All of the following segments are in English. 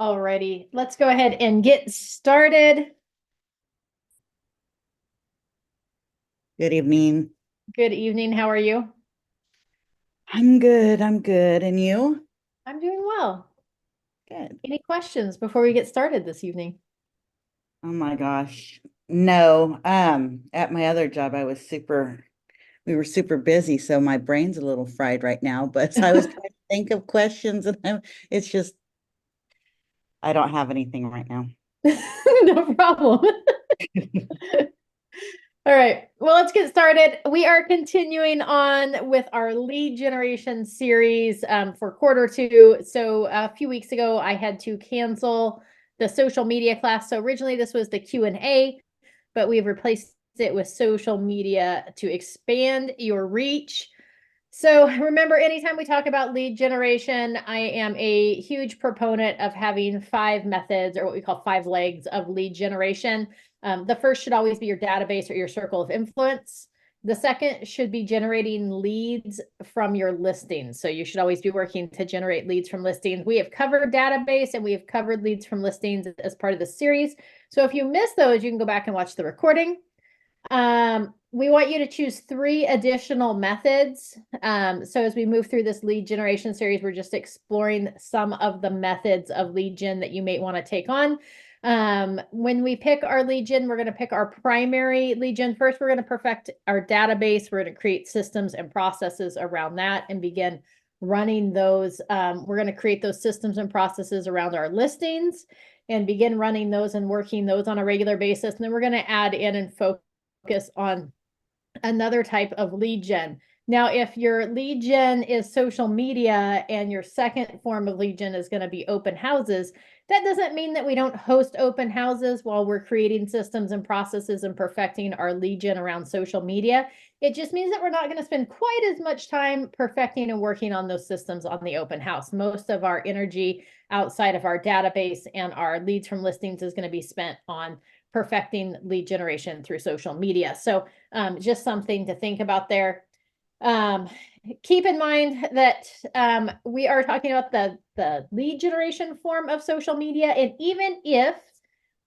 Alrighty, let's go ahead and get started. Good evening. Good evening. How are you? I'm good. I'm good. And you? I'm doing well. Good. Any questions before we get started this evening? Oh my gosh. No. At my other job, we were super busy, so my brain's a little fried right now. But so I was trying to think of questions and it's just I don't have anything right now. No problem. All right, well, let's get started. We are continuing on with our lead generation series for quarter 2. So a few weeks ago, I had to cancel the social media class. So originally this was the Q&A, but we've replaced it with social media to expand your reach. So remember, anytime we talk about lead generation, I am a huge proponent of having 5 methods, or what we call 5 legs of lead generation. The first should always be your database or your circle of influence. The second should be generating leads from your listings. So you should always be working to generate leads from listings. We have covered database and we have covered leads from listings as part of the series. So if you miss those, you can go back and watch the recording. We want you to choose 3 additional methods. So as we move through this lead generation series, we're just exploring some of the methods of lead gen that you may want to take on. When we pick our lead gen, we're going to pick our primary lead gen first. We're going to perfect our database. We're going to create systems and processes around that and begin running those. We're going to create those systems and processes around our listings and begin running those and working those on a regular basis. And then we're going to add in and focus on another type of lead gen. Now, if your lead gen is social media and your second form of lead gen is going to be open houses, that doesn't mean that we don't host open houses while we're creating systems and processes and perfecting our lead gen around social media. It just means that we're not going to spend quite as much time perfecting and working on those systems on the open house. Most of our energy outside of our database and our leads from listings is going to be spent on perfecting lead generation through social media. So just something to think about there. Keep in mind that we are talking about the lead generation form of social media. And even if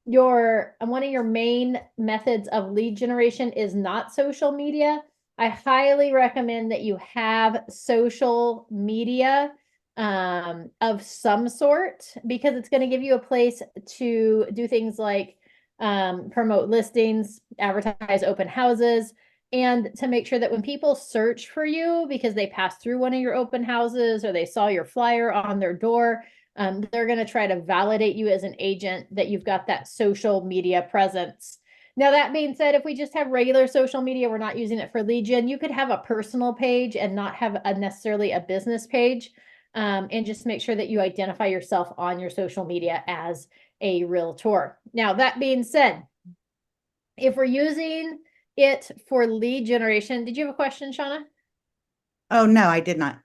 one of your main methods of lead generation is not social media, I highly recommend that you have social media of some sort, because it's going to give you a place to do things like promote listings, advertise open houses, and to make sure that when people search for you because they passed through one of your open houses or they saw your flyer on their door, they're going to try to validate you as an agent, that you've got that social media presence. Now, that being said, if we just have regular social media, we're not using it for lead gen, you could have a personal page and not have necessarily a business page, and just make sure that you identify yourself on your social media as a realtor. Now, that being said, if we're using it for lead generation, did you have a question, Shauna? Oh no, I did not.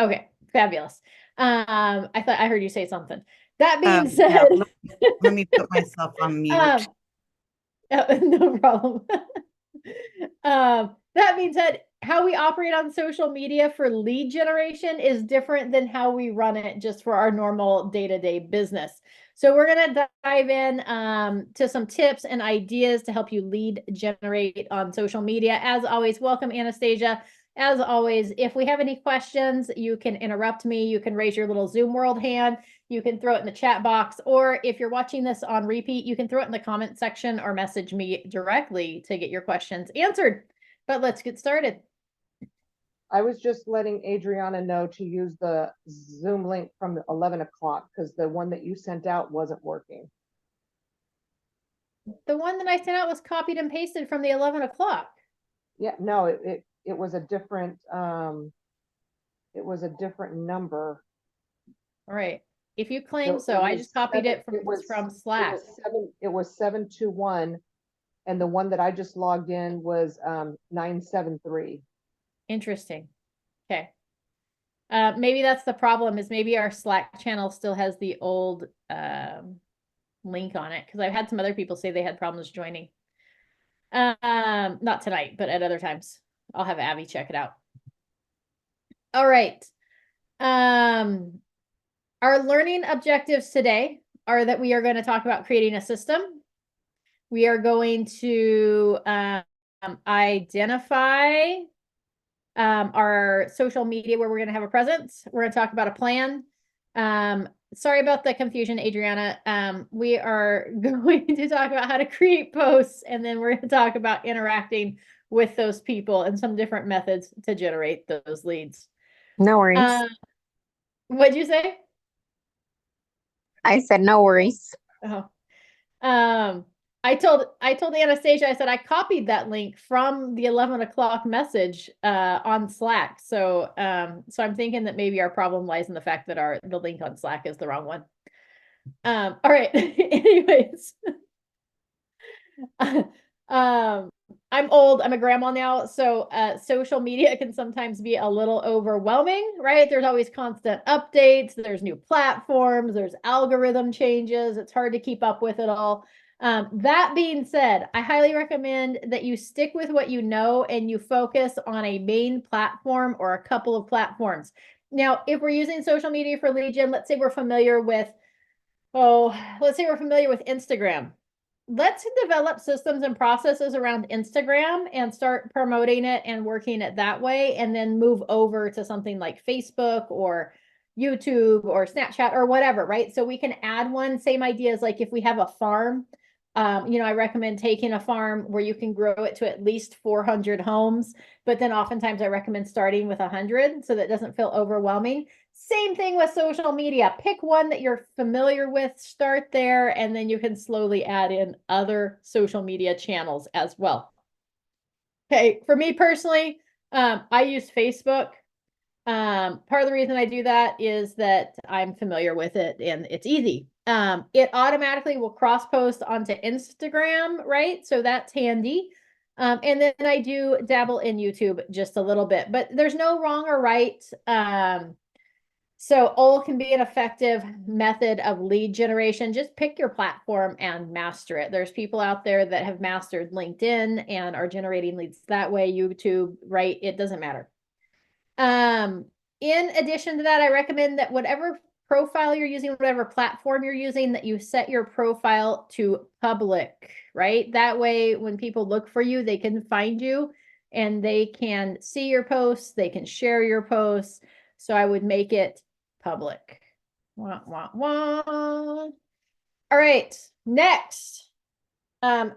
Okay, fabulous. I thought I heard you say something. That being Yeah, said, let me put myself on mute. um, no problem. That being said, how we operate on social media for lead generation is different than how we run it just for our normal day-to-day business. So we're going to dive in to some tips and ideas to help you lead generate on social media. As always, welcome, Anastasia. As always, if we have any questions, you can interrupt me. You can raise your little Zoom world hand. You can throw it in the chat box, or if you're watching this on repeat, you can throw it in the comment section or message me directly to get your questions answered. But let's get started. I was just letting Adriana know to use the Zoom link from 11 o'clock because the one that you sent out wasn't working. The one that I sent out was copied and pasted from the 11 o'clock. Yeah, no, it was a different number. All right. If you claim so, I just copied it from Slack. It was 721, and the one that I just logged in was 973. Interesting. Okay. Maybe that's the problem, is maybe our Slack channel still has the old link on it, because I've had some other people say they had problems joining. Not tonight, but at other times. I'll have Abby check it out. All right. Our learning objectives today are that we are going to talk about creating a system. We are going to identify our social media where we're going to have a presence. We're going to talk about a plan. Sorry about the confusion, Adriana. We are going to talk about how to create posts, and then we're going to talk about interacting with those people and some different methods to generate those leads. No worries. What'd you say? I said no worries. Oh. I told Anastasia, I said I copied that link from the 11 o'clock message on Slack. So so I'm thinking that maybe our problem lies in the fact that the link on Slack is the wrong one. All right. Anyways. I'm old, I'm a grandma now, so social media can sometimes be a little overwhelming, right? There's always constant updates, there's new platforms, there's algorithm changes, it's hard to keep up with it all. That being said, I highly recommend that you stick with what you know and you focus on a main platform or a couple of platforms. Now, if we're using social media for lead gen, let's say we're familiar with Instagram. Let's develop systems and processes around Instagram and start promoting it and working it that way, and then move over to something like Facebook or YouTube or Snapchat or whatever, right? So we can add one, same ideas, like if we have a farm, I recommend taking a farm where you can grow it to at least 400 homes, but then oftentimes I recommend starting with 100 so that doesn't feel overwhelming. Same thing with social media. Pick one that you're familiar with, start there, and then you can slowly add in other social media channels as well. Okay, for me personally, I use Facebook. Part of the reason I do that is that I'm familiar with it and it's easy. It automatically will cross post onto Instagram, right? So that's handy. And then I do dabble in YouTube just a little bit, but there's no wrong or right. So all can be an effective method of lead generation. Just pick your platform and master it. There's people out there that have mastered LinkedIn and are generating leads that way, YouTube, right? It doesn't matter. In addition to that, I recommend that whatever profile you're using, whatever platform you're using, that you set your profile to public, right? That way, when people look for you, they can find you and they can see your posts, they can share your posts. So I would make it public. Wah, wah, wah. All right, next.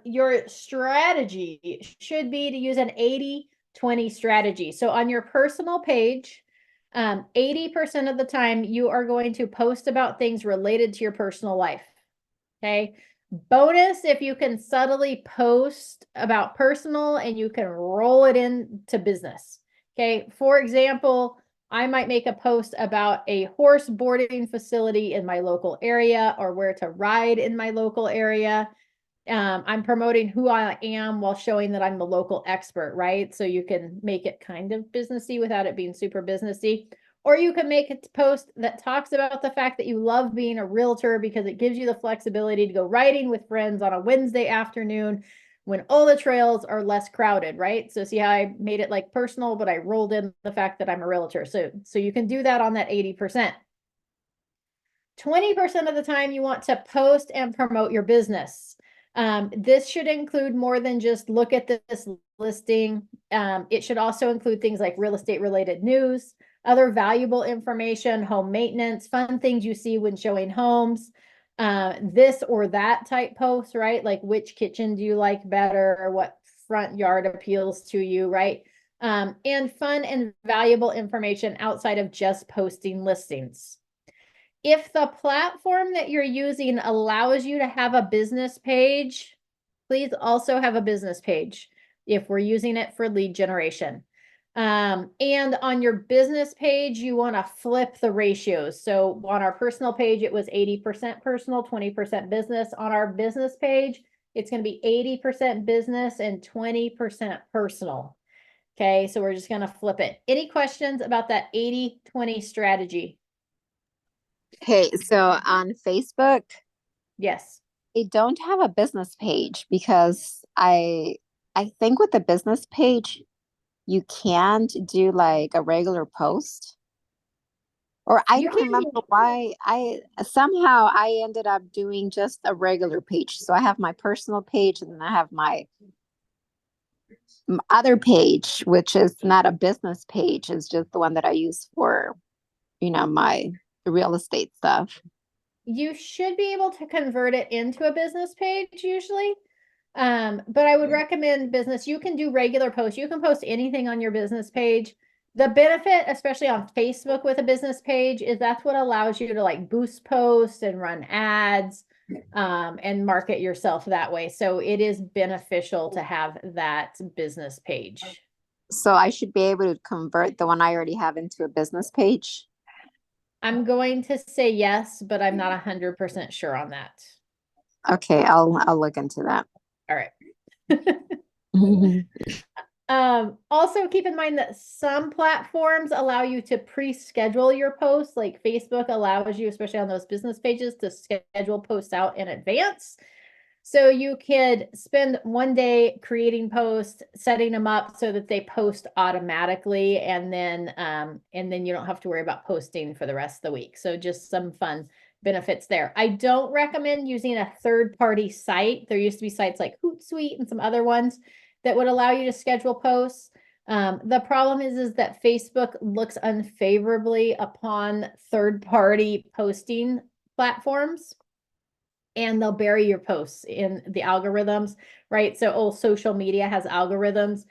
Your strategy should be to use an 80-20 strategy. So on your personal page, 80% of the time you are going to post about things related to your personal life. Okay. Bonus if you can subtly post about personal and you can roll it into business. Okay. For example, I might make a post about a horse boarding facility in my local area or where to ride in my local area. I'm promoting who I am while showing that I'm the local expert, right? So you can make it kind of businessy without it being super businessy. Or you can make a post that talks about the fact that you love being a realtor because it gives you the flexibility to go riding with friends on a Wednesday afternoon when all the trails are less crowded, right? So see how I made it like personal, but I rolled in the fact that I'm a realtor. So you can do that on that 80%. 20% of the time you want to post and promote your business. This should include more than just look at this listing. It should also include things like real estate related news, other valuable information, home maintenance, fun things you see when showing homes, this or that type posts, right? Like which kitchen do you like better or what front yard appeals to you, right? And fun and valuable information outside of just posting listings. If the platform that you're using allows you to have a business page, please also have a business page if we're using it for lead generation. And on your business page, you want to flip the ratios. So on our personal page, it was 80% personal, 20% business. On our business page, it's going to be 80% business and 20% personal. Okay, so we're just going to flip it. Any questions about that 80-20 strategy? Okay, so on Facebook, Yes. they don't have a business page because I think with the business page, you can't do like a regular post. Or I You don't can remember why somehow I ended up doing just a regular page. So I have my personal page and then I have my other page, which is not a business page, is just the one that I use for, my real estate stuff. you should be able to convert it into a business page usually. But I would recommend business. You can do regular posts. You can post anything on your business page. The benefit, especially on Facebook with a business page, is that's what allows you to like boost posts and run ads, and market yourself that way. So it is beneficial to have that business page. So I should be able to convert the one I already have into a business page. I'm going to say yes, but I'm not 100% sure on that. Okay, I'll look into that. All right. Also keep in mind that some platforms allow you to pre-schedule your posts, like Facebook allows you, especially on those business pages, to schedule posts out in advance. So you could spend one day creating posts, setting them up so that they post automatically, and then you don't have to worry about posting for the rest of the week. So just some fun benefits there. I don't recommend using a third-party site. There used to be sites like Hootsuite and some other ones that would allow you to schedule posts. The problem is that Facebook looks unfavorably upon third-party posting platforms, and they'll bury your posts in the algorithms, right? So all social media has algorithms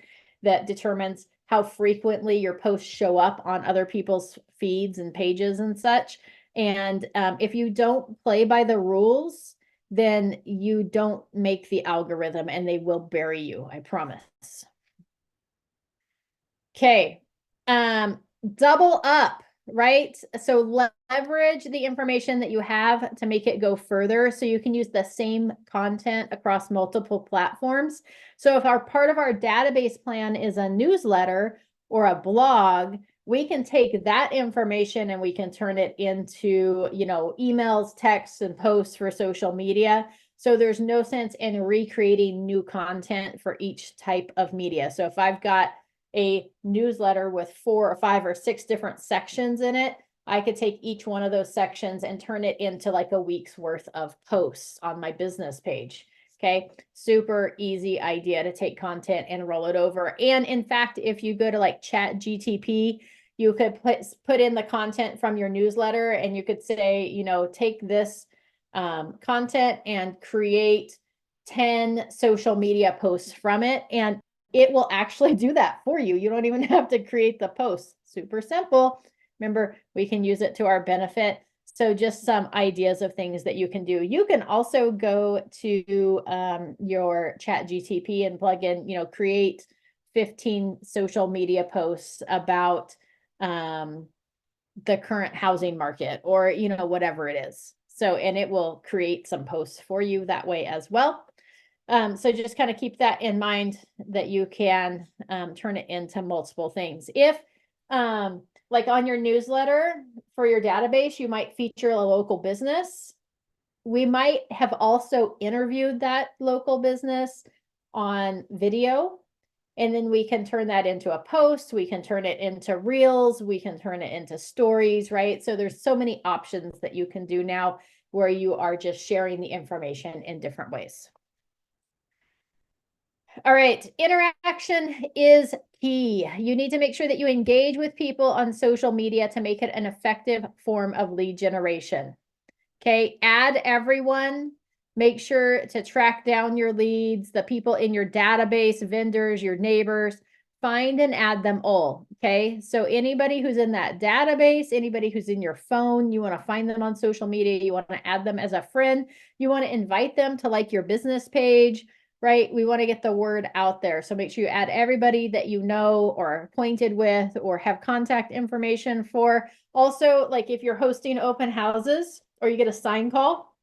that determines how frequently your posts show up on other people's feeds and pages and such. And if you don't play by the rules, then you don't make the algorithm and they will bury you, I promise. Okay. Double up, right? So leverage the information that you have to make it go further, so you can use the same content across multiple platforms. So if our part of our database plan is a newsletter or a blog, we can take that information and we can turn it into, emails, texts, and posts for social media. So there's no sense in recreating new content for each type of media. So if I've got a newsletter with 4 or 5 or 6 different sections in it, I could take each one of those sections and turn it into like a week's worth of posts on my business page. Okay, super easy idea to take content and roll it over. And in fact, if you go to like ChatGTP, you could put in the content from your newsletter, and you could say, take this content and create 10 social media posts from it, and it will actually do that for you. You don't even have to create the post. Super simple. Remember, we can use it to our benefit. So just some ideas of things that you can do. You can also go to your ChatGTP and plug in, create 15 social media posts about the current housing market, or, whatever it is. So, and it will create some posts for you that way as well. So just kind of keep that in mind, that you can turn it into multiple things. If like on your newsletter for your database, you might feature a local business. We might have also interviewed that local business on video, and then we can turn that into a post. We can turn it into reels. We can turn it into stories, right? So there's so many options that you can do now where you are just sharing the information in different ways. All right, interaction is key. You need to make sure that you engage with people on social media to make it an effective form of lead generation. Okay, add everyone. Make sure to track down your leads, the people in your database, vendors, your neighbors. Find and add them all. Okay, so anybody who's in that database, anybody who's in your phone, you want to find them on social media. You want to add them as a friend. You want to invite them to like your business page. Right? We want to get the word out there. So make sure you add everybody that you know or are acquainted with or have contact information for. Also, like if you're hosting open houses or you get a sign call,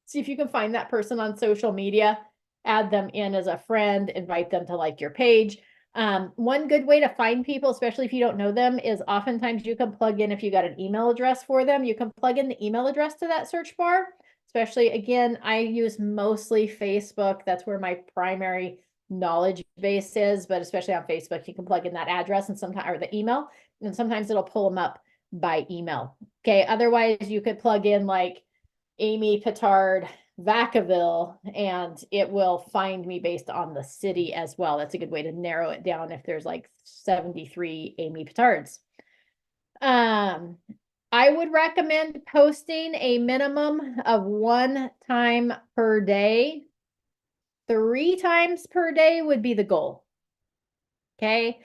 see if you can find that person on social media, add them in as a friend, invite them to like your page. One good way to find people, especially if you don't know them, is oftentimes you can plug in, if you got an email address for them, you can plug in the email address to that search bar. Especially, again, I use mostly Facebook. That's where my primary knowledge base is, but especially on Facebook, you can plug in that address and sometimes, or the email, and sometimes it'll pull them up by email. Okay, otherwise you could plug in like Amy Petard Vacaville and it will find me based on the city as well. That's a good way to narrow it down if there's like 73 Amy Petards. I would recommend posting a minimum of 1 time per day. 3 times per day would be the goal. Okay.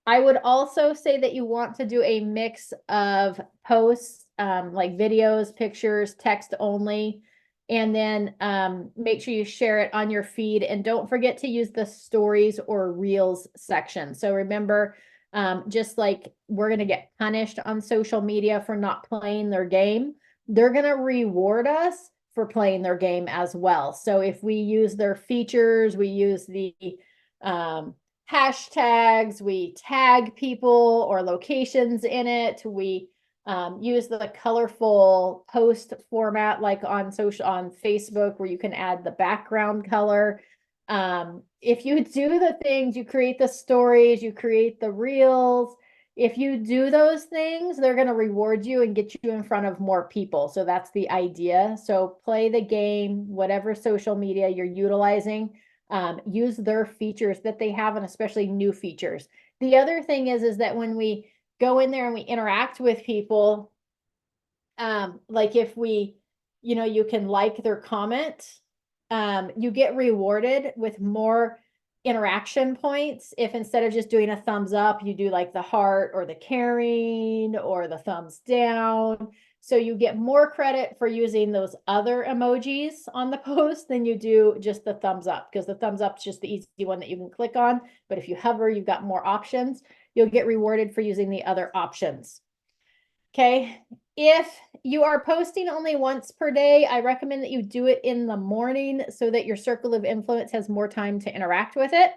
I would also say that you want to do a mix of posts, like videos, pictures, text only, and then make sure you share it on your feed. And don't forget to use the stories or reels section. So remember, just like we're going to get punished on social media for not playing their game, they're going to reward us for playing their game as well. So if we use their features, we use the hashtags, we tag people or locations in it, we use the colorful post format like on Facebook where you can add the background color. If you do the things, you create the stories, you create the reels. If you do those things, they're going to reward you and get you in front of more people. So that's the idea. So play the game, whatever social media you're utilizing, use their features that they have, and especially new features. The other thing is that when we go in there and we interact with people, like if we, you can like their comment, you get rewarded with more interaction points if instead of just doing a thumbs up, you do like the heart or the caring or the thumbs down. So you get more credit for using those other emojis on the post than you do just the thumbs up, because the thumbs up is just the easy one that you can click on. But if you hover, you've got more options. You'll get rewarded for using the other options. Okay. If you are posting only once per day, I recommend that you do it in the morning so that your circle of influence has more time to interact with it.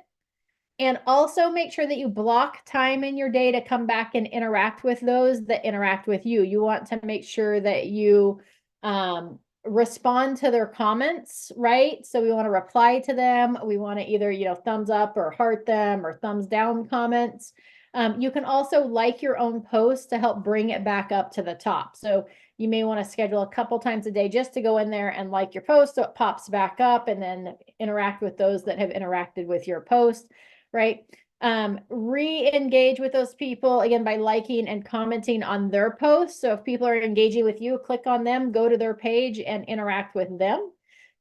And also make sure that you block time in your day to come back and interact with those that interact with you. You want to make sure that you respond to their comments, right? So we want to reply to them. We want to either, thumbs up or heart them or thumbs down comments. You can also like your own post to help bring it back up to the top. So you may want to schedule a couple times a day just to go in there and like your post so it pops back up, and then interact with those that have interacted with your post, right? Re-engage with those people again by liking and commenting on their posts. So if people are engaging with you, click on them, go to their page and interact with them.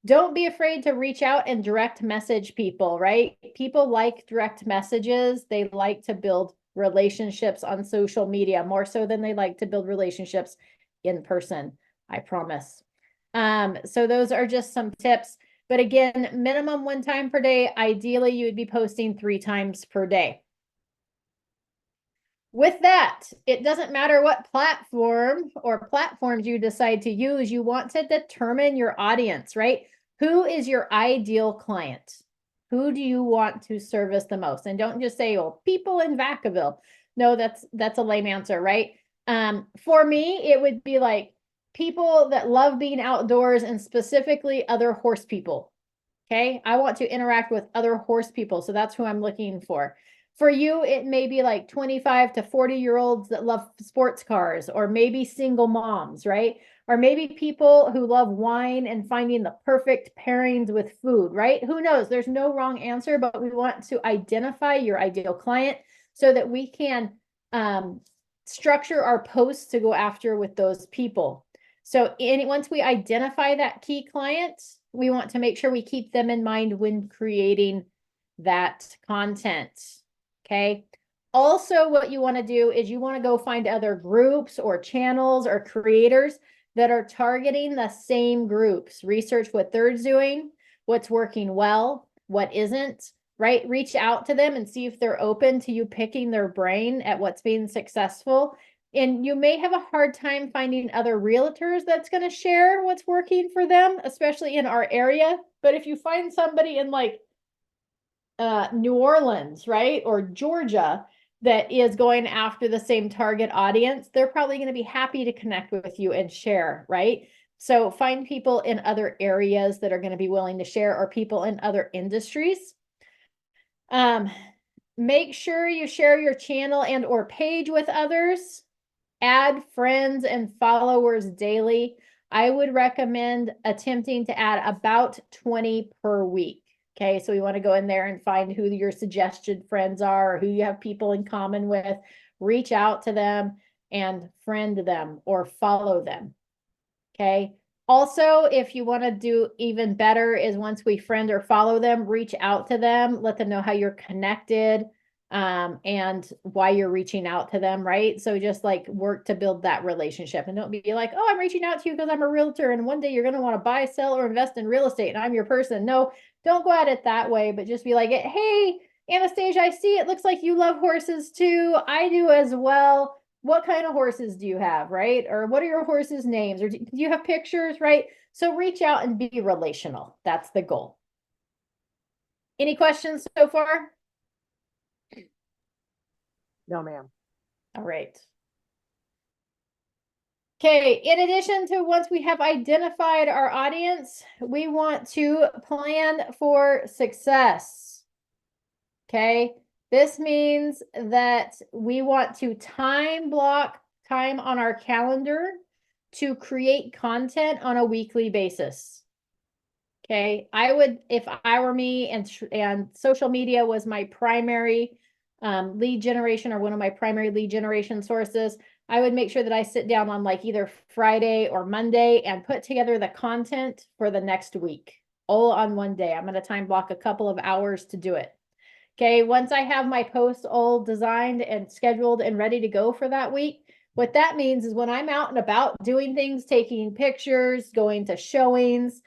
Don't be afraid to reach out and direct message people, right? People like direct messages. They like to build relationships on social media more so than they like to build relationships in person, I promise. So those are just some tips. But again, minimum 1 time per day. Ideally, you would be posting 3 times per day. With that, it doesn't matter what platform or platforms you decide to use, you want to determine your audience, right? Who is your ideal client? Who do you want to service the most? And don't just say, well, people in Vacaville. No, that's a lame answer, right? For me, it would be like people that love being outdoors and specifically other horse people. Okay. I want to interact with other horse people. So that's who I'm looking for. For you, it may be like 25 to 40-year-olds that love sports cars, or maybe single moms, right? Or maybe people who love wine and finding the perfect pairings with food, right? Who knows? There's no wrong answer, but we want to identify your ideal client so that we can structure our posts to go after with those people. So once we identify that key client, we want to make sure we keep them in mind when creating that content. Okay. Also, what you want to do is you want to go find other groups or channels or creators that are targeting the same groups. Research what they're doing, what's working well, what isn't, right? Reach out to them and see if they're open to you picking their brain at what's being successful. And you may have a hard time finding other realtors that's going to share what's working for them, especially in our area. But if you find somebody in like New Orleans, right, or Georgia, that is going after the same target audience, they're probably going to be happy to connect with you and share, right? So find people in other areas that are going to be willing to share, or people in other industries. Make sure you share your channel and or page with others. add friends and followers daily. I would recommend attempting to add about 20 per week. Okay, so we want to go in there and find who your suggested friends are, or who you have people in common with, reach out to them and friend them or follow them. Okay. Also, if you want to do even better is once we friend or follow them, reach out to them, let them know how you're connected, and why you're reaching out to them, right? So just like work to build that relationship and don't be like, oh, I'm reaching out to you because I'm a realtor and one day you're going to want to buy, sell, or invest in real estate and I'm your person. No, don't go at it that way, but just be like, hey, Anastasia, I see it looks like you love horses too. I do as well. What kind of horses do you have, right? Or what are your horses' names? Or do you have pictures, right? So reach out and be relational. That's the goal. Any questions so far? No, ma'am. All right. Okay, in addition to once we have identified our audience, we want to plan for success. Okay, this means that we want to time block time on our calendar to create content on a weekly basis. Okay, I would, if I were me and social media was my primary lead generation or one of my primary lead generation sources, I would make sure that I sit down on like either Friday or Monday and put together the content for the next week, all on one day. I'm going to time block a couple of hours to do it. Okay, once I have my posts all designed and scheduled and ready to go for that week, what that means is when I'm out and about doing things, taking pictures, going to showings,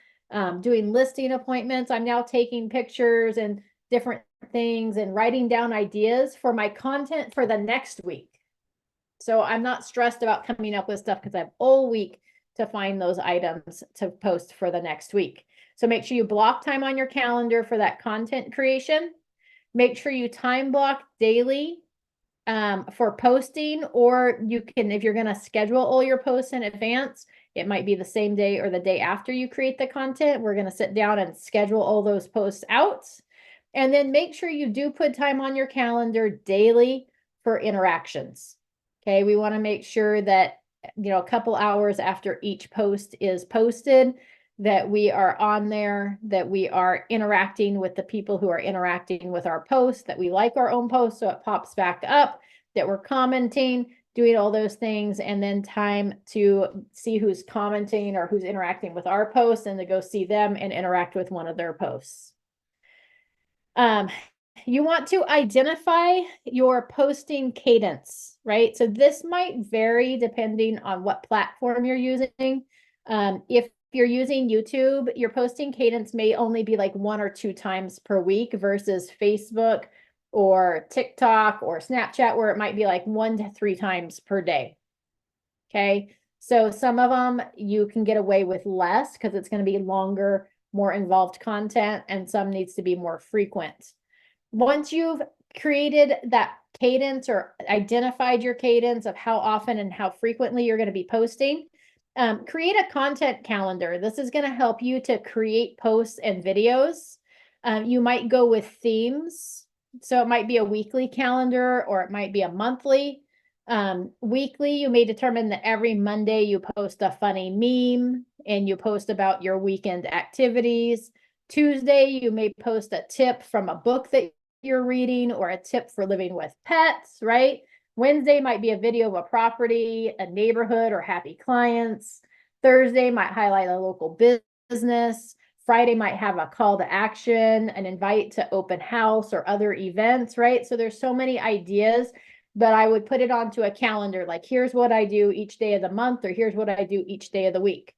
doing listing appointments, I'm now taking pictures and different things and writing down ideas for my content for the next week. So I'm not stressed about coming up with stuff because I have all week to find those items to post for the next week. So make sure you block time on your calendar for that content creation. Make sure you time block daily for posting, or you can, if you're going to schedule all your posts in advance, it might be the same day or the day after you create the content. We're going to sit down and schedule all those posts out. And then make sure you do put time on your calendar daily for interactions. Okay, we want to make sure that, you know, a couple hours after each post is posted, that we are on there, that we are interacting with the people who are interacting with our posts, that we like our own posts so it pops back up, that we're commenting, doing all those things, and then time to see who's commenting or who's interacting with our posts and to go see them and interact with one of their posts. You want to identify your posting cadence, right? So this might vary depending on what platform you're using. If you're using YouTube, your posting cadence may only be like 1 or 2 times per week versus Facebook or TikTok or Snapchat, where it might be like 1 to 3 times per day. Okay, so some of them you can get away with less because it's going to be longer, more involved content, and some needs to be more frequent. Once you've created that cadence or identified your cadence of how often and how frequently you're going to be posting, create a content calendar. This is going to help you to create posts and videos. You might go with themes. So it might be a weekly calendar or it might be a monthly. Weekly, you may determine that every Monday you post a funny meme and you post about your weekend activities. Tuesday, you may post a tip from a book that you're reading or a tip for living with pets, right? Wednesday might be a video of a property, a neighborhood, or happy clients. Thursday might highlight a local business. Friday might have a call to action, an invite to open house or other events, right? So there's so many ideas, but I would put it onto a calendar. Like, here's what I do each day of the month, or here's what I do each day of the week.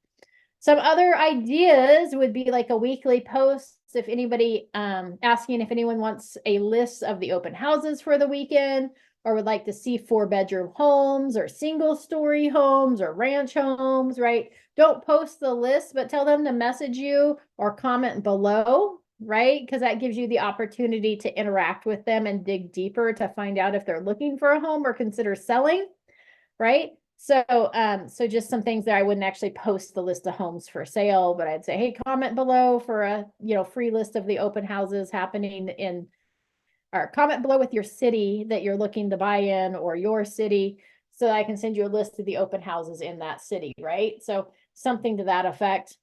Some other ideas would be like a weekly post. If anybody asking if anyone wants a list of the open houses for the weekend, or would like to see 4-bedroom homes or single story homes or ranch homes, right? Don't post the list, but tell them to message you or comment below, right? Because that gives you the opportunity to interact with them and dig deeper to find out if they're looking for a home or consider selling, right? So just some things that I wouldn't actually post the list of homes for sale, but I'd say, hey, comment below for a, free list of the open houses happening in, or comment below with your city that you're looking to buy in or your city. so I can send you a list of the open houses in that city, right? So something to that effect.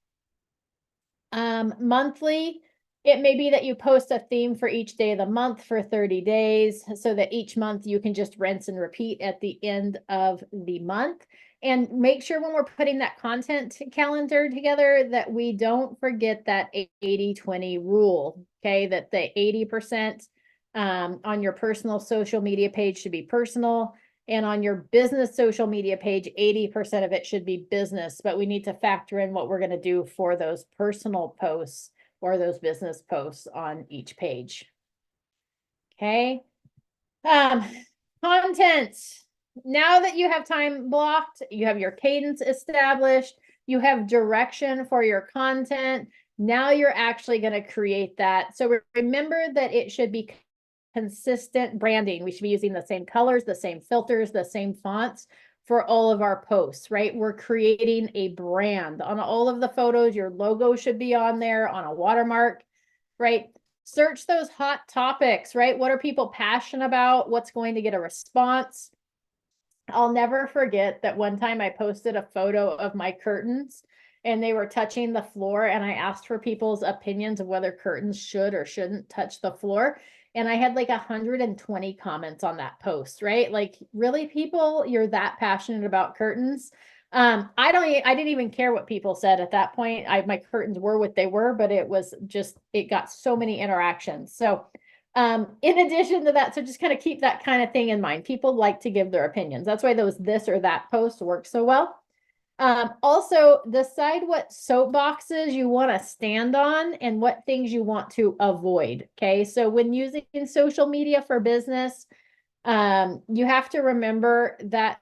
Monthly, it may be that you post a theme for each day of the month for 30 days so that each month you can just rinse and repeat at the end of the month. And make sure when we're putting that content calendar together that we don't forget that 80-20 rule, okay? That the 80% on your personal social media page should be personal, and on your business social media page, 80% of it should be business, but we need to factor in what we're going to do for those personal posts or those business posts on each page. Okay. Content. Now that you have time blocked, you have your cadence established, you have direction for your content. Now you're actually going to create that. So remember that it should be consistent branding. We should be using the same colors, the same filters, the same fonts for all of our posts, right? We're creating a brand on all of the photos. Your logo should be on there on a watermark, right? Search those hot topics, right? What are people passionate about? What's going to get a response? I'll never forget that one time I posted a photo of my curtains and they were touching the floor, and I asked for people's opinions of whether curtains should or shouldn't touch the floor. And I had like 120 comments on that post, right? Like, really, people, you're that passionate about curtains? I didn't even care what people said at that point. My curtains were what they were, but it was just, it got so many interactions. So in addition to that, so just kind of keep that kind of thing in mind. People like to give their opinions. That's why those this or that posts work so well. Also, decide what soapboxes you want to stand on and what things you want to avoid. Okay, so when using social media for business, you have to remember that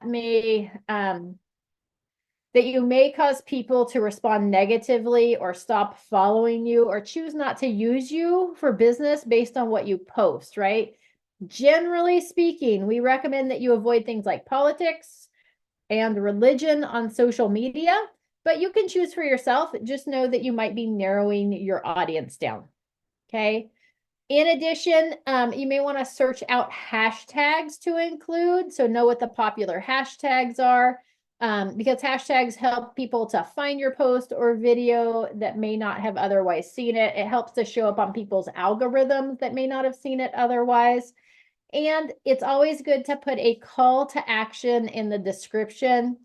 you may cause people to respond negatively or stop following you or choose not to use you for business based on what you post, right? Generally speaking, we recommend that you avoid things like politics and religion on social media, but you can choose for yourself. Just know that you might be narrowing your audience down. Okay. In addition, you may want to search out hashtags to include. So know what the popular hashtags are, because hashtags help people to find your post or video that may not have otherwise seen it. It helps to show up on people's algorithms that may not have seen it otherwise. And it's always good to put a call to action in the description.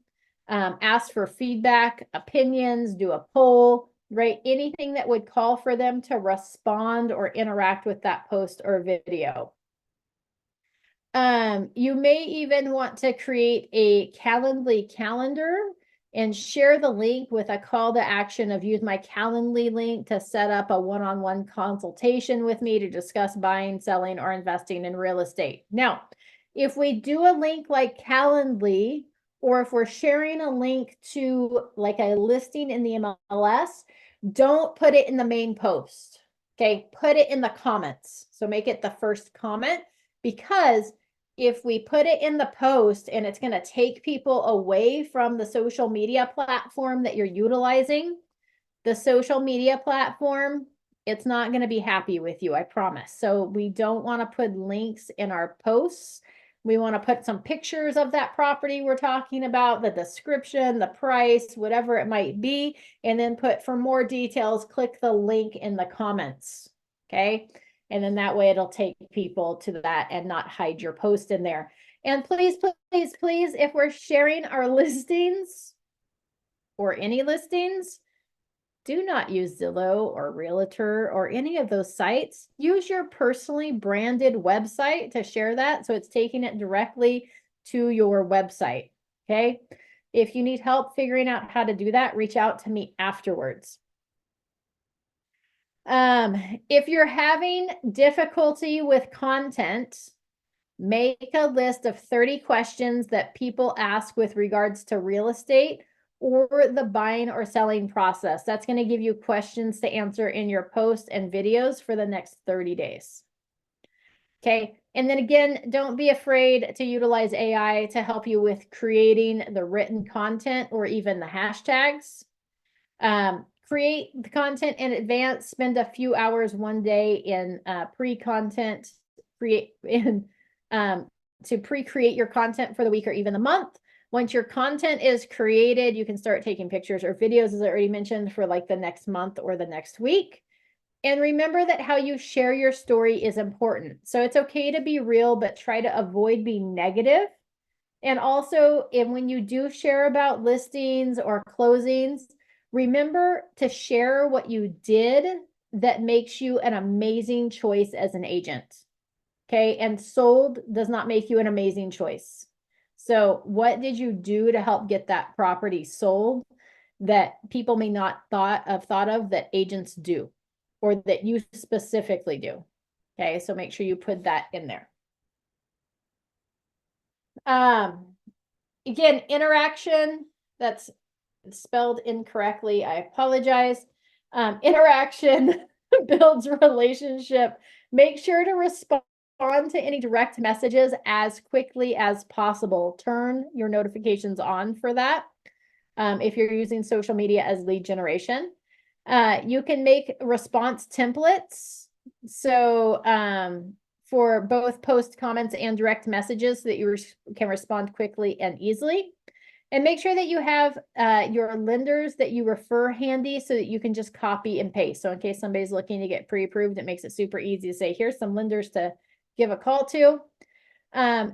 Ask for feedback, opinions, do a poll, right? Anything that would call for them to respond or interact with that post or video. You may even want to create a Calendly calendar and share the link with a call to action of use my Calendly link to set up a one-on-one consultation with me to discuss buying, selling, or investing in real estate. Now, if we do a link like Calendly, or if we're sharing a link to like a listing in the MLS, don't put it in the main post. Okay, put it in the comments. So make it the first comment, because if we put it in the post and it's going to take people away from the social media platform that you're utilizing, the social media platform, it's not going to be happy with you, I promise. So we don't want to put links in our posts. We want to put some pictures of that property we're talking about, the description, the price, whatever it might be, and then put, for more details, click the link in the comments. Okay. And then that way it'll take people to that and not hide your post in there. And please, please, please, if we're sharing our listings or any listings, do not use Zillow or Realtor or any of those sites. Use your personally branded website to share that, so it's taking it directly to your website. Okay. If you need help figuring out how to do that, reach out to me afterwards. If you're having difficulty with content, make a list of 30 questions that people ask with regards to real estate or the buying or selling process. That's going to give you questions to answer in your posts and videos for the next 30 days. Okay. And then again, don't be afraid to utilize AI to help you with creating the written content or even the hashtags. Create the content in advance, spend a few hours one day in pre-content, create in to pre-create your content for the week or even the month. Once your content is created, you can start taking pictures or videos, as I already mentioned, for like the next month or the next week. And remember that how you share your story is important. So it's okay to be real, but try to avoid being negative. And also, when you do share about listings or closings, remember to share what you did that makes you an amazing choice as an agent. Okay. And sold does not make you an amazing choice. So what did you do to help get that property sold that people may not thought of that agents do, or that you specifically do? Okay. So make sure you put that in there. Again, interaction, that's spelled incorrectly. I apologize. Interaction builds relationship. Make sure to respond to any direct messages as quickly as possible. Turn your notifications on for that. If you're using social media as lead generation, you can make response templates. So, for both post comments and direct messages so that you can respond quickly and easily. And make sure that you have your lenders that you refer handy so that you can just copy and paste. So in case somebody's looking to get pre-approved, it makes it super easy to say, here's some lenders to give a call to.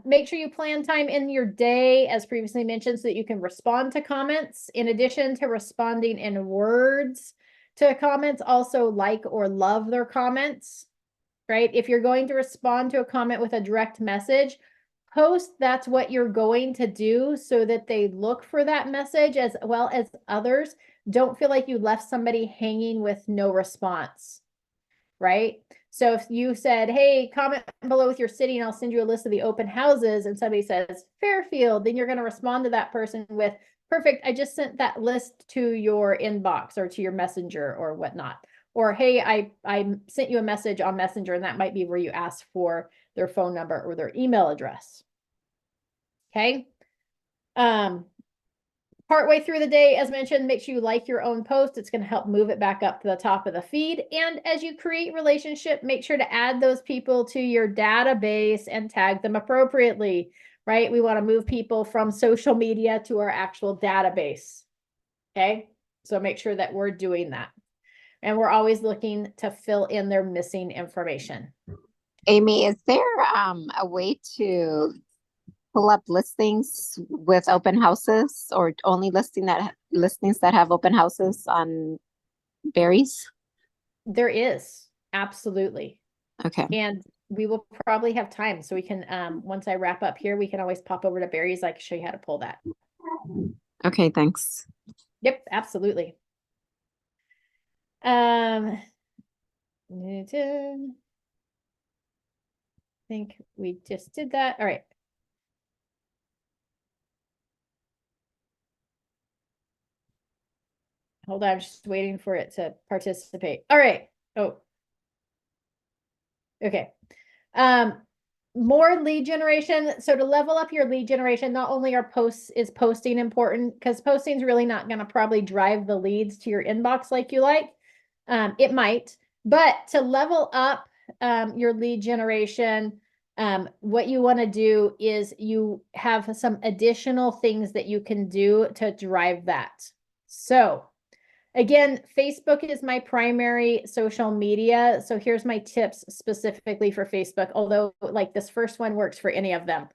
Make sure you plan time in your day, as previously mentioned, so that you can respond to comments. In addition to responding in words to comments, also like or love their comments. Right? If you're going to respond to a comment with a direct message, post that's what you're going to do so that they look for that message, as well as others don't feel like you left somebody hanging with no response. Right? So if you said, hey, comment below with your city and I'll send you a list of the open houses, and somebody says Fairfield, then you're going to respond to that person with, perfect, I just sent that list to your inbox or to your messenger or whatnot. Or, hey, I sent you a message on Messenger, and that might be where you ask for their phone number or their email address. Okay. Partway through the day, as mentioned, make sure you like your own post. It's going to help move it back up to the top of the feed. And as you create relationship, make sure to add those people to your database and tag them appropriately, right? We want to move people from social media to our actual database. Okay. So make sure that we're doing that. And we're always looking to fill in their missing information. Amy, is there a way to pull up listings with open houses, or only listings that have open houses on Berries? There is, absolutely. Okay. And we will probably have time, so we can, once I wrap up here, we can always pop over to Berries. I can show you how to pull that. Okay, thanks. Yep, absolutely. I think we just did that. All right. Hold on, I'm just waiting for it to participate. All right. Oh. Okay. More lead generation. So to level up your lead generation, not only are posting important, because posting is really not going to probably drive the leads to your inbox like you like. It might, but to level up your lead generation, what you want to do is you have some additional things that you can do to drive that. So again, Facebook is my primary social media. So here's my tips specifically for Facebook, although like this first one works for any of them.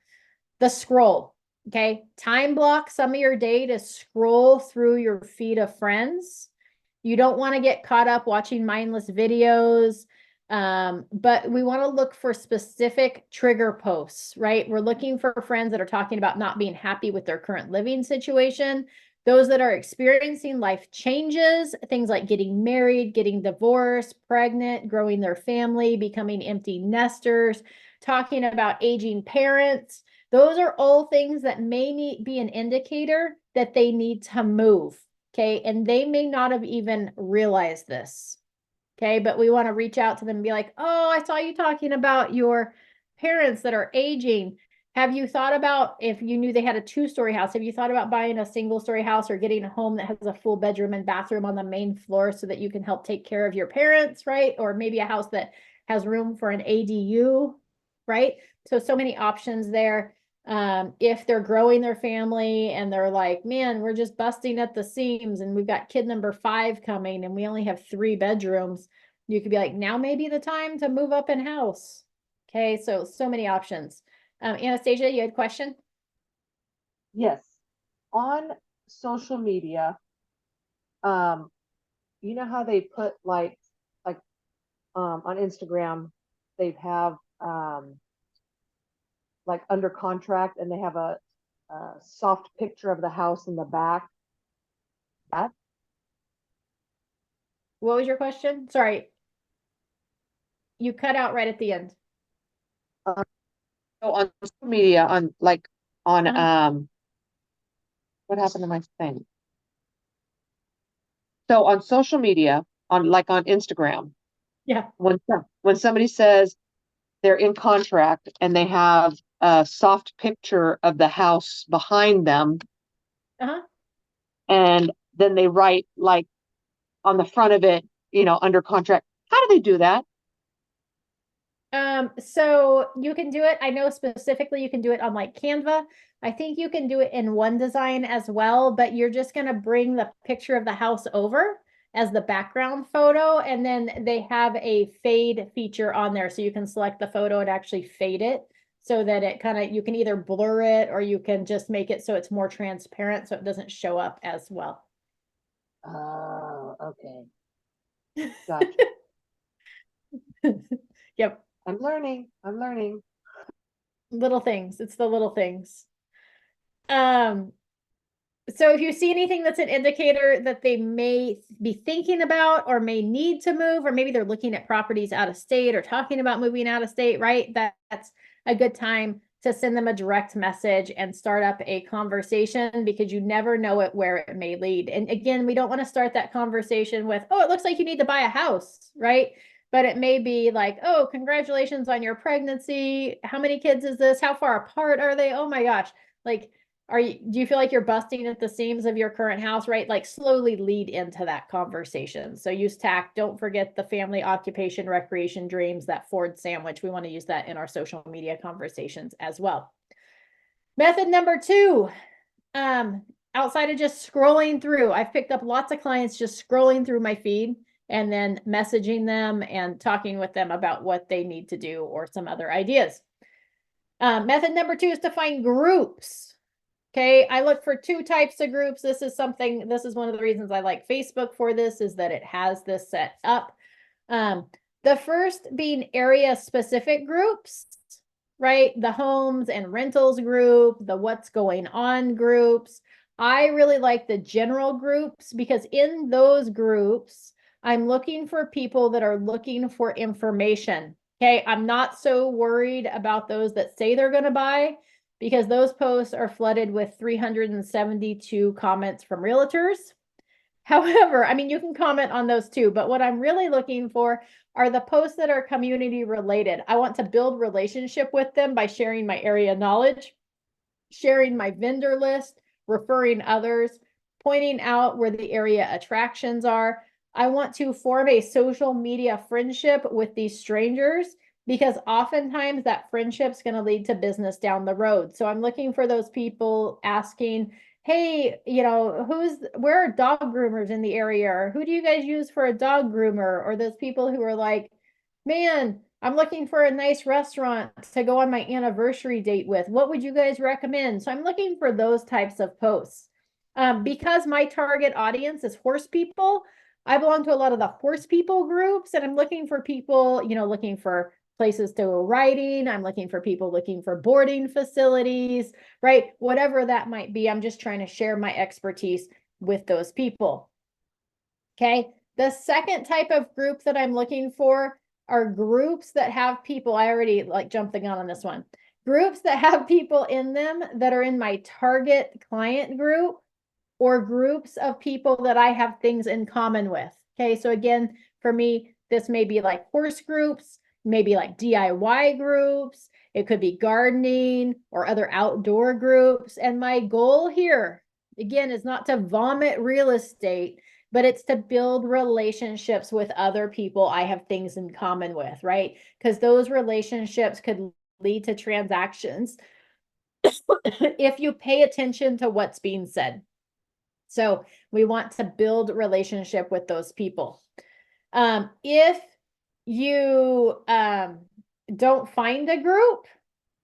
The scroll, okay? Time block some of your day to scroll through your feed of friends. You don't want to get caught up watching mindless videos, but we want to look for specific trigger posts, right? We're looking for friends that are talking about not being happy with their current living situation. Those that are experiencing life changes, things like getting married, getting divorced, pregnant, growing their family, becoming empty nesters, talking about aging parents. Those are all things that may be an indicator that they need to move. Okay. And they may not have even realized this. Okay. But we want to reach out to them and be like, oh, I saw you talking about your parents that are aging. Have you thought about, if you knew they had a 2-story house, have you thought about buying a single-story house or getting a home that has a full bedroom and bathroom on the main floor so that you can help take care of your parents, right? Or maybe a house that has room for an ADU. right? So many options there. If they're growing their family and they're like, man, we're just busting at the seams and we've got kid number 5 coming and we only have 3 bedrooms, you could be like, now may be the time to move up in house. Okay, so many options. Anastasia, you had a question? Yes, on social media, you know how they put like on Instagram, they have like under contract and they have a soft picture of the house in the back. That What was your question? Sorry. You cut out right at the end. so on social media, on like on what happened to my thing? So on social media, on like on Instagram, Yeah. when somebody says they're in contract and they have a soft picture of the house behind them, Uh-huh. and then they write like on the front of it, under contract. How do they do that? So you can do it. I know specifically you can do it on like Canva. I think you can do it in One Design as well, but you're just gonna bring the picture of the house over as the background photo, and then they have a fade feature on there, so you can select the photo and actually fade it so that it kind of, you can either blur it or you can just make it so it's more transparent so it doesn't show up as well. Oh, okay. Gotcha. Yep. I'm learning. I'm learning. Little things. It's the little things. So if you see anything that's an indicator that they may be thinking about or may need to move, or maybe they're looking at properties out of state or talking about moving out of state, right? That's a good time to send them a direct message and start up a conversation, because you never know where it may lead. And again, we don't want to start that conversation with, oh, it looks like you need to buy a house, right? But it may be like, oh, congratulations on your pregnancy. How many kids is this? How far apart are they? Oh my gosh. Like, do you feel like you're busting at the seams of your current house, right? Like slowly lead into that conversation. So use tact. Don't forget the family, occupation, recreation, dreams, that Ford sandwich. We want to use that in our social media conversations as well. Method number 2, outside of just scrolling through, I've picked up lots of clients just scrolling through my feed and then messaging them and talking with them about what they need to do or some other ideas. Method number 2 is to find groups. Okay, I look for 2 types of groups. This is one of the reasons I like Facebook for this, is that it has this set up. The first being area specific groups, right? The homes and rentals group, the what's going on groups. I really like the general groups, because in those groups, I'm looking for people that are looking for information. Okay, I'm not so worried about those that say they're going to buy, because those posts are flooded with 372 comments from realtors. However, I mean, you can comment on those too, but what I'm really looking for are the posts that are community related. I want to build relationship with them by sharing my area knowledge, sharing my vendor list, referring others, pointing out where the area attractions are. I want to form a social media friendship with these strangers, because oftentimes that friendship's going to lead to business down the road. So I'm looking for those people asking, hey, where are dog groomers in the area? Or who do you guys use for a dog groomer? Or those people who are like, man, I'm looking for a nice restaurant to go on my anniversary date with. What would you guys recommend? So I'm looking for those types of posts. Because my target audience is horse people, I belong to a lot of the horse people groups, and I'm looking for people, looking for places to go riding. I'm looking for people looking for boarding facilities, right? Whatever that might be. I'm just trying to share my expertise with those people. Okay. The second type of group that I'm looking for are groups that have people. I already jumped the gun on this one. Groups that have people in them that are in my target client group, or groups of people that I have things in common with. Okay. So again, for me, this may be like horse groups, maybe like DIY groups. It could be gardening or other outdoor groups. And my goal here, again, is not to vomit real estate, but it's to build relationships with other people I have things in common with, right? Because those relationships could lead to transactions if you pay attention to what's being said. So we want to build relationship with those people. If you don't find a group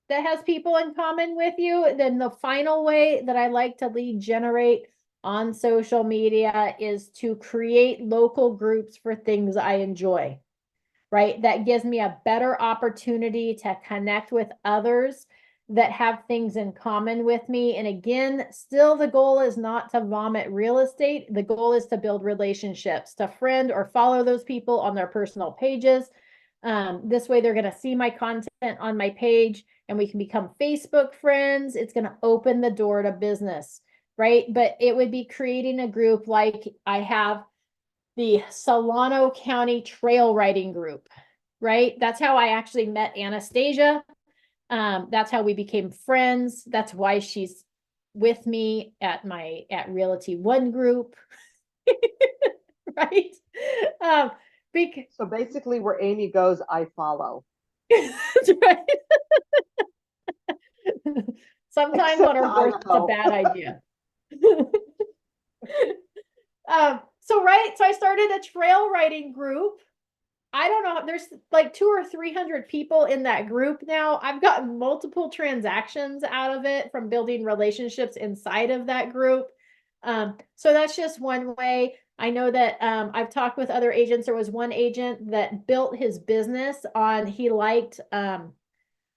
that has people in common with you, then the final way that I like to lead generate on social media is to create local groups for things I enjoy, right? That gives me a better opportunity to connect with others that have things in common with me. And again, still the goal is not to vomit real estate. The goal is to build relationships, to friend or follow those people on their personal pages. This way they're going to see my content on my page and we can become Facebook friends. It's going to open the door to business, right? But it would be creating a group like I have the Solano County Trail Riding Group, right? That's how I actually met Anastasia. That's how we became friends. That's why she's with me at Realty One group, right? Because So basically where Amy goes, I follow. that's right. Sometimes Except on her to horse, it's a Idaho. bad idea. So I started a trail riding group. I don't know, there's like 200 or 300 people in that group now. I've gotten multiple transactions out of it from building relationships inside of that group. So that's just one way. I know that I've talked with other agents. There was one agent that built his business on, he liked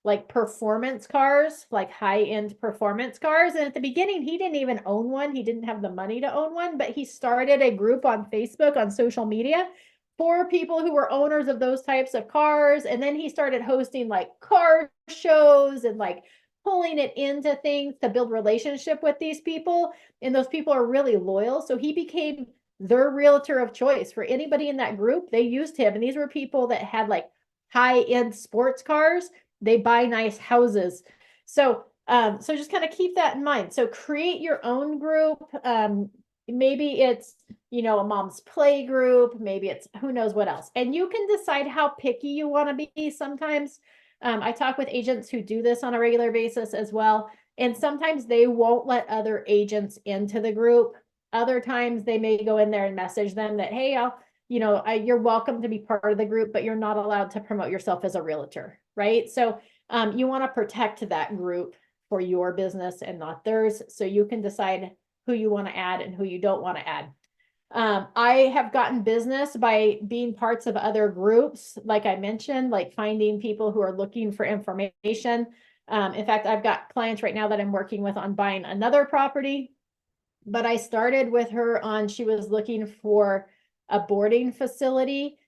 like performance cars, like high-end performance cars. And at the beginning, he didn't even own one. He didn't have the money to own one, but he started a group on Facebook, on social media, for people who were owners of those types of cars. And then he started hosting like car shows and like pulling it into things to build relationship with these people. And those people are really loyal. So he became their realtor of choice for anybody in that group. They used him. And these were people that had like high-end sports cars. They buy nice houses. So just kind of keep that in mind. So create your own group. Maybe it's, a mom's play group, maybe it's who knows what else. And you can decide how picky you want to be. Sometimes I talk with agents who do this on a regular basis as well. And sometimes they won't let other agents into the group. Other times they may go in there and message them that, hey, you're welcome to be part of the group, but you're not allowed to promote yourself as a realtor, right? So you want to protect that group for your business and not theirs. So you can decide who you want to add and who you don't want to add. I have gotten business by being parts of other groups, like I mentioned, like finding people who are looking for information. In fact, I've got clients right now that I'm working with on buying another property, but I started with her on, she was looking for a boarding facility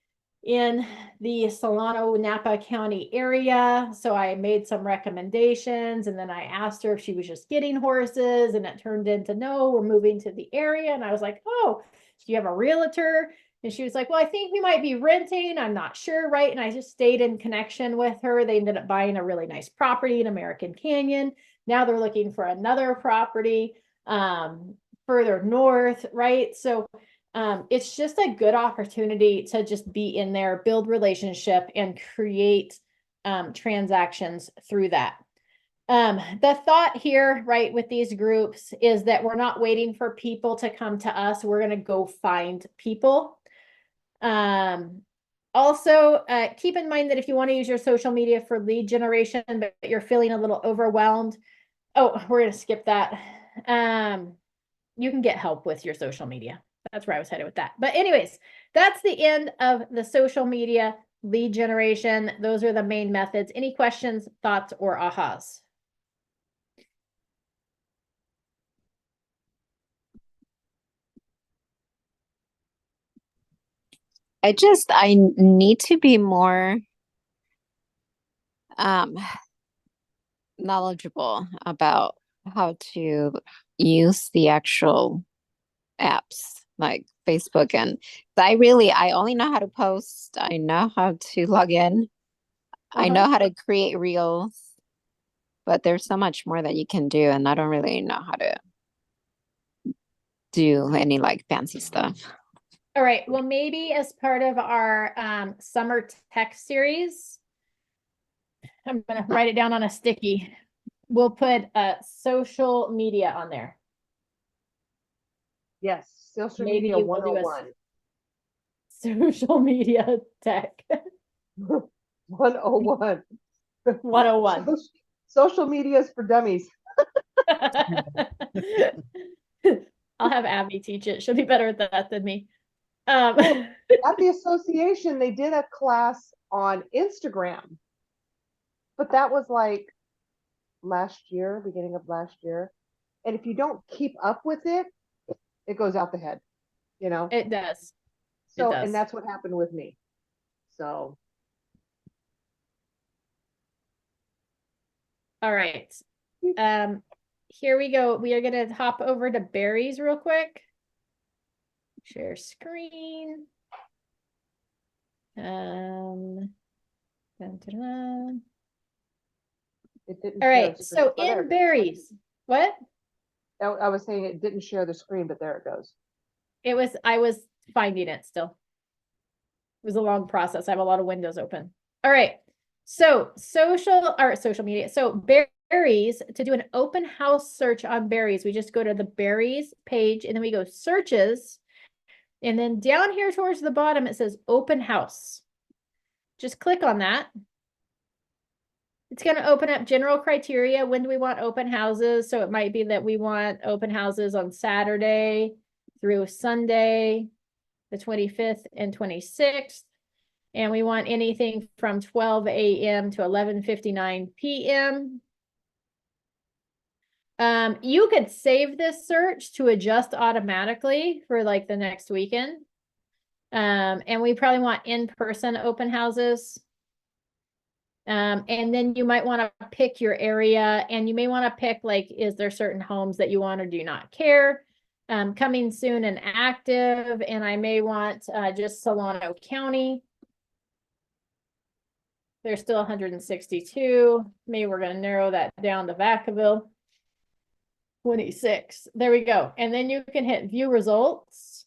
in the Solano Napa County area. So I made some recommendations and then I asked her if she was just getting horses, and it turned into, no, we're moving to the area. And I was like, oh, do you have a realtor? And she was like, well, I think we might be renting. I'm not sure. Right. And I just stayed in connection with her. They ended up buying a really nice property in American Canyon. Now they're looking for another property further north. Right. So it's just a good opportunity to just be in there, build relationship, and create transactions through that. The thought here, right, with these groups is that we're not waiting for people to come to us. We're going to go find people. Also, keep in mind that if you want to use your social media for lead generation, but you're feeling a little overwhelmed, we're going to skip that. You can get help with your social media. That's where I was headed with that. But anyways, that's the end of the social media lead generation. Those are the main methods. Any questions, thoughts, or ahas? I need to be more knowledgeable about how to use the actual apps like Facebook. And I only know how to post. I know how to log in. I know how to create reels, but there's so much more that you can do, and I don't really know how to do any like fancy stuff. All right. Well, maybe as part of our summer tech series, I'm gonna write it down on a sticky. We'll put social media on there. Yes, social Maybe media we'll do a 101. social media tech 101. 101. Social media is for dummies. I'll have Abby teach it. She'll be better at that than me. At the association, they did a class on Instagram, but that was like last year, beginning of last year. And if you don't keep up with it, it goes out the head, you know? It does. So, does. and that's what happened with me. So, All right. Here we go. We are gonna hop over to berries real quick. Share screen. Dun, dun, dun. it didn't All share right. the screen. So Oh, there in it goes. berries, what? I was saying it didn't share the screen, but there it goes. I was finding it still. It was a long process. I have a lot of windows open. All right. So social media. So berries, to do an open house search on berries, we just go to the berries page and then we go searches. And then down here towards the bottom, it says open house. Just click on that. It's going to open up general criteria. When do we want open houses? So it might be that we want open houses on Saturday through Sunday, the 25th and 26th. And we want anything from 12 a.m. to 11:59 p.m. You could save this search to adjust automatically for like the next weekend. And we probably want in-person open houses. And then you might want to pick your area, and you may want to pick like, is there certain homes that you want or do not care? Coming soon and active, and I may want just Solano County. There's still 162. Maybe we're going to narrow that down to Vacaville. 26. There we go. And then you can hit view results.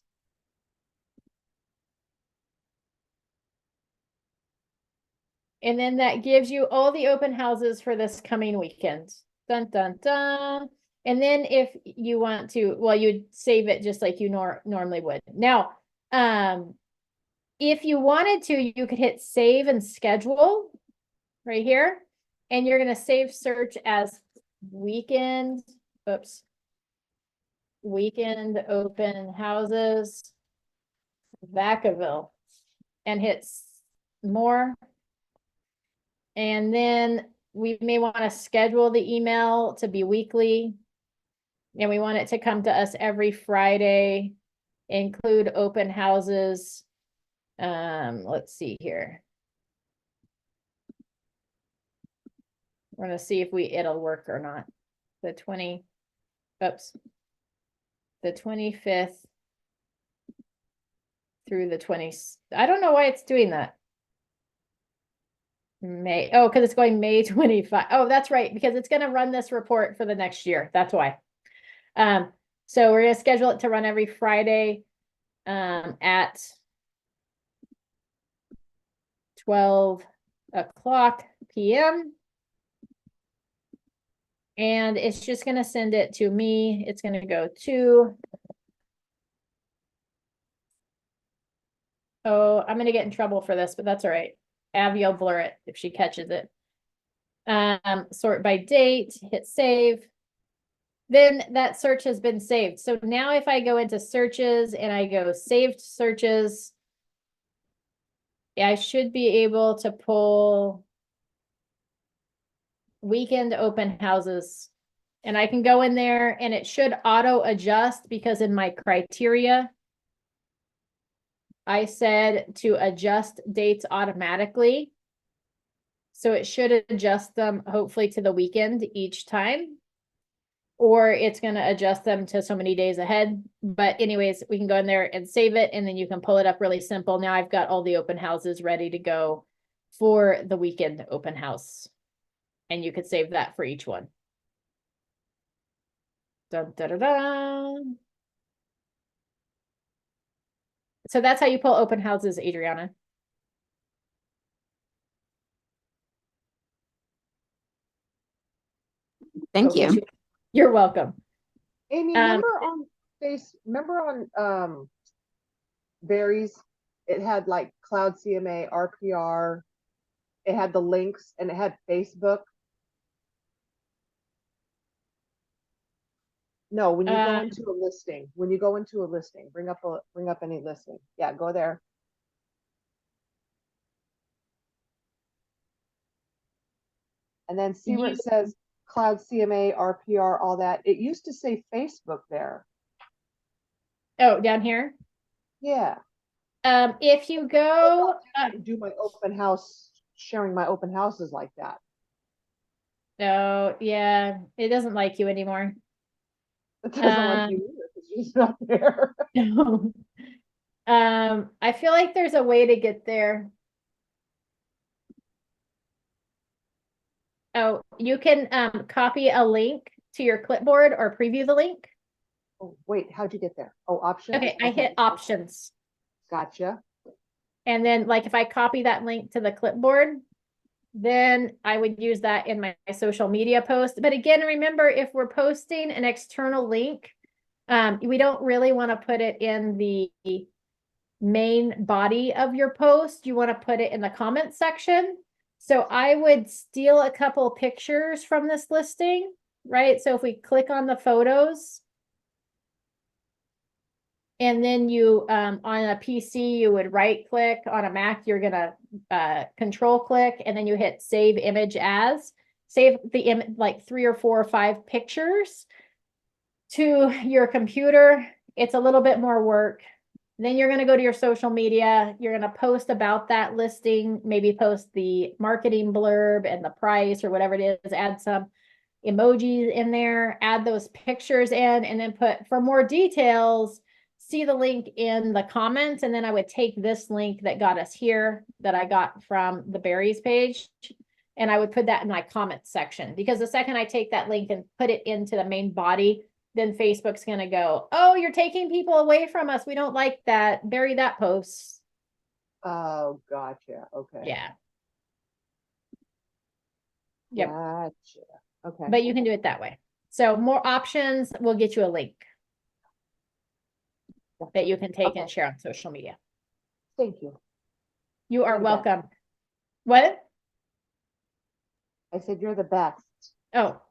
And then that gives you all the open houses for this coming weekend. Dun, dun, dun. And then if you want to, well, you'd save it just like you normally would. Now, if you wanted to, you could hit save and schedule right here. And you're going to save search as weekend. Oops. Weekend open houses. Vacaville. And hit more. And then we may want to schedule the email to be weekly. And we want it to come to us every Friday, include open houses. Let's see here. We're going to see if it'll work or not. The 25th through the 20th. I don't know why it's doing that. May, oh, because it's going May 25. Oh, that's right, because it's going to run this report for the next year. That's why. So we're going to schedule it to run every Friday at 12 o'clock p.m. And it's just going to send it to me. It's going to go to, oh, I'm going to get in trouble for this, but that's all right. Abby will blur it if she catches it. Sort by date, hit save. Then that search has been saved. So now if I go into searches and I go saved searches, I should be able to pull weekend open houses. And I can go in there and it should auto adjust because in my criteria, I said to adjust dates automatically. So it should adjust them hopefully to the weekend each time. Or it's going to adjust them to so many days ahead. But anyways, we can go in there and save it, and then you can pull it up really simple. Now I've got all the open houses ready to go for the weekend open house. And you could save that for each one. Dun, dun, dun, dun. So that's how you pull open houses, Adriana. Thank Okay. you. You're welcome. Amy, remember on Berries, it had like Cloud CMA, RPR, it had the links and it had Facebook. No, when you go into a listing, bring up any listing. Yeah, go there. And then see where it says Cloud CMA, RPR, all that. It used to say Facebook there. Oh, down here. Yeah. If you go, Do my open house, sharing my open houses like that. oh yeah, it doesn't like you anymore. It doesn't like you either because you're just not there. No. I feel like there's a way to get there. Oh, you can copy a link to your clipboard or preview the link. Oh, wait, how'd you get there? Oh, options? Okay, I hit options. Gotcha. And then like if I copy that link to the clipboard, then I would use that in my social media post. But again, remember, if we're posting an external link, we don't really want to put it in the main body of your post. You want to put it in the comment section. So I would steal a couple pictures from this listing, right? So if we click on the photos, and then you, on a PC, you would right click. On a Mac, you're gonna control click, and then you hit save image as. Save the image, like 3 or 4 or 5 pictures to your computer. It's a little bit more work. Then you're gonna go to your social media. You're gonna post about that listing, maybe post the marketing blurb and the price or whatever it is, add some emojis in there, add those pictures in, and then put, for more details, see the link in the comments. And then I would take this link that got us here, that I got from the Berries page, and I would put that in my comments section, because the second I take that link and put it into the main body, then Facebook's going to go, oh, you're taking people away from us. We don't like that. Bury that post. Oh, gotcha. Okay. Yeah. Yep. Gotcha. Okay. But you can do it that way. So more options will get you a link that you can take and share on social media. Thank you. You are You're the best. welcome. What? I said you're the best. Oh,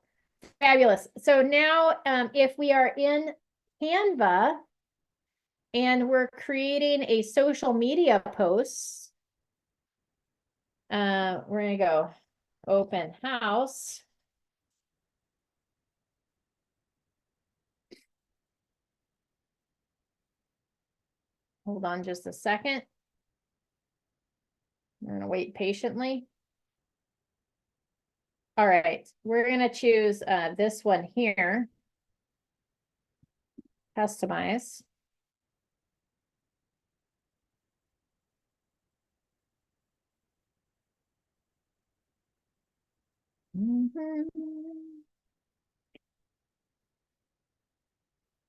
fabulous. So now, if we are in Canva and we're creating a social media post, we're going to go open house. Hold on just a second. We're going to wait patiently. All right, we're going to choose this one here. Customize.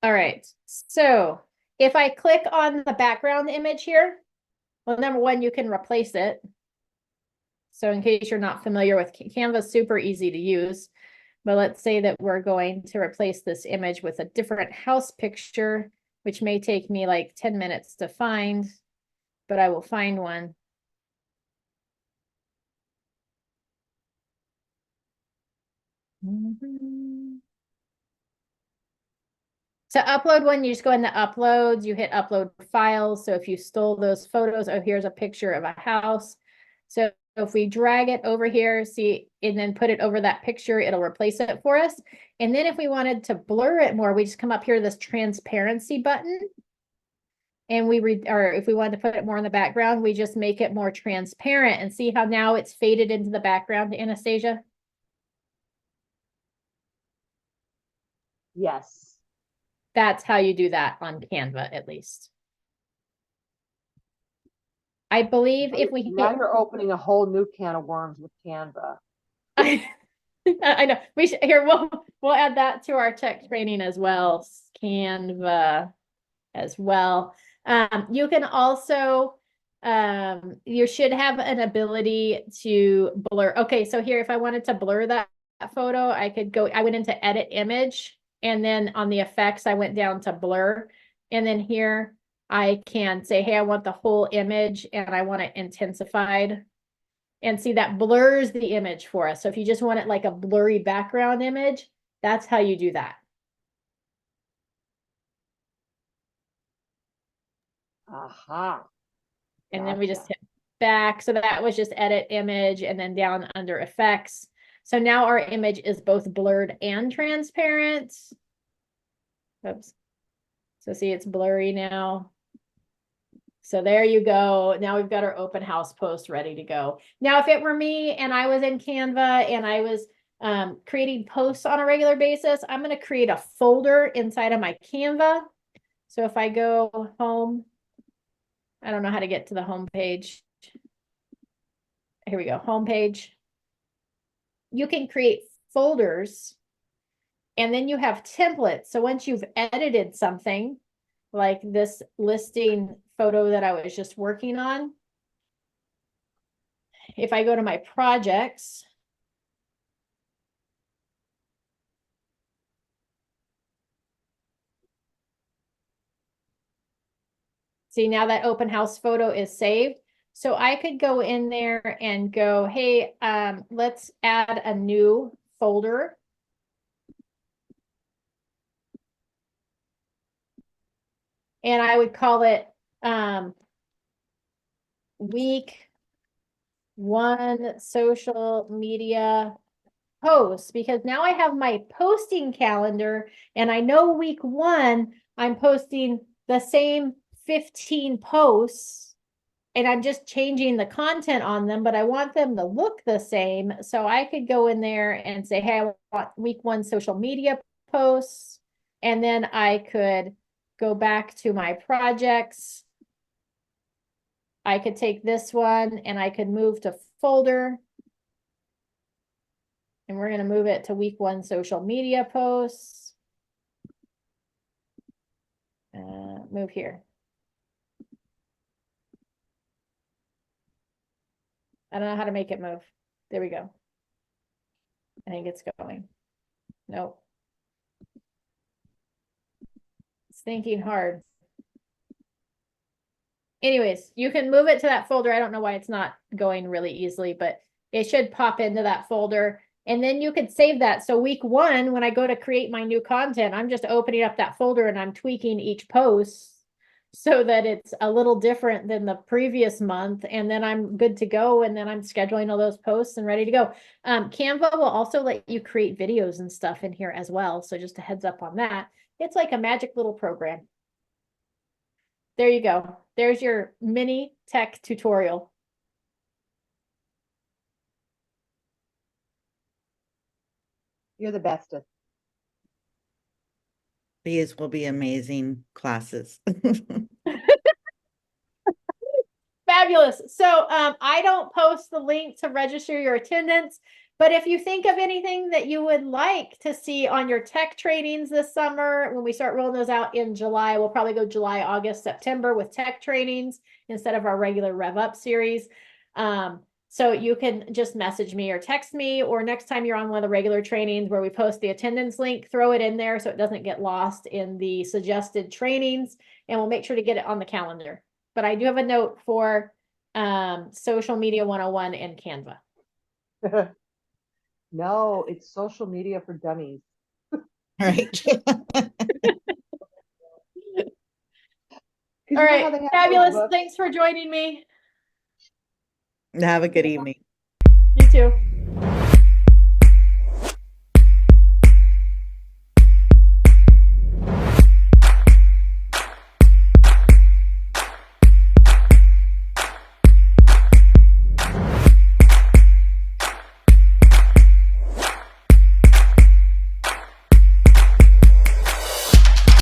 All right, so if I click on the background image here, well, number one, you can replace it. So in case you're not familiar with Canva, super easy to use. But let's say that we're going to replace this image with a different house picture, which may take me like 10 minutes to find, but I will find one. To upload one, you just go into uploads, you hit upload files. So if you stole those photos, oh, here's a picture of a house. So if we drag it over here, see, and then put it over that picture, it'll replace it for us. And then if we wanted to blur it more, we just come up here to this transparency button. And or if we wanted to put it more in the background, we just make it more transparent, and see how now it's faded into the background, Anastasia? Yes. That's how you do that on Canva, at least. I believe if we Now you're opening a whole new can of worms with Canva. I know, we should, here, we'll add that to our tech training as well, Canva as well. You can also, you should have an ability to blur. Okay, so here, if I wanted to blur that photo, I could go, I went into edit image, and then on the effects, I went down to blur. And then here I can say, hey, I want the whole image and I want it intensified. And see, that blurs the image for us. So if you just want it like a blurry background image, that's how you do that. Aha. And then we just Gotcha. hit back. So that was just edit image and then down under effects. So now our image is both blurred and transparent. Oops. So see, it's blurry now. So there you go. Now we've got our open house post ready to go. Now, if it were me and I was in Canva and I was creating posts on a regular basis, I'm going to create a folder inside of my Canva. So if I go home, I don't know how to get to the home page. Here we go, home page. You can create folders and then you have templates. So once you've edited something, like this listing photo that I was just working on, if I go to my projects, see, now that open house photo is saved. So I could go in there and go, hey, let's add a new folder. And I would call it week 1 social media posts, because now I have my posting calendar and I know week 1, I'm posting the same 15 posts and I'm just changing the content on them, but I want them to look the same. So I could go in there and say, hey, I want week 1 social media posts. And then I could go back to my projects. I could take this one and I could move to folder. And we're going to move it to week 1 social media posts. Move here. I don't know how to make it move. There we go. I think it's going. Nope. It's thinking hard. Anyways, you can move it to that folder. I don't know why it's not going really easily, but it should pop into that folder. And then you could save that. So week 1, when I go to create my new content, I'm just opening up that folder and I'm tweaking each post so that it's a little different than the previous month. And then I'm good to go. And then I'm scheduling all those posts and ready to go. Canva will also let you create videos and stuff in here as well. So just a heads up on that. It's like a magic little program. There you go. There's your mini tech tutorial. You're the bestest. These will be amazing classes. Fabulous. So I don't post the link to register your attendance, but if you think of anything that you would like to see on your tech trainings this summer, when we start rolling those out in July, we'll probably go July, August, September with tech trainings instead of our regular Rev Up series. So you can just message me or text me, or next time you're on one of the regular trainings where we post the attendance link, throw it in there so it doesn't get lost in the suggested trainings, and we'll make sure to get it on the calendar. But I do have a note for Social Media 101 and Canva. No, it's social media for dummies. Right. You All know how right, they have those fabulous. books? Thanks for joining me. Have a good evening. You too.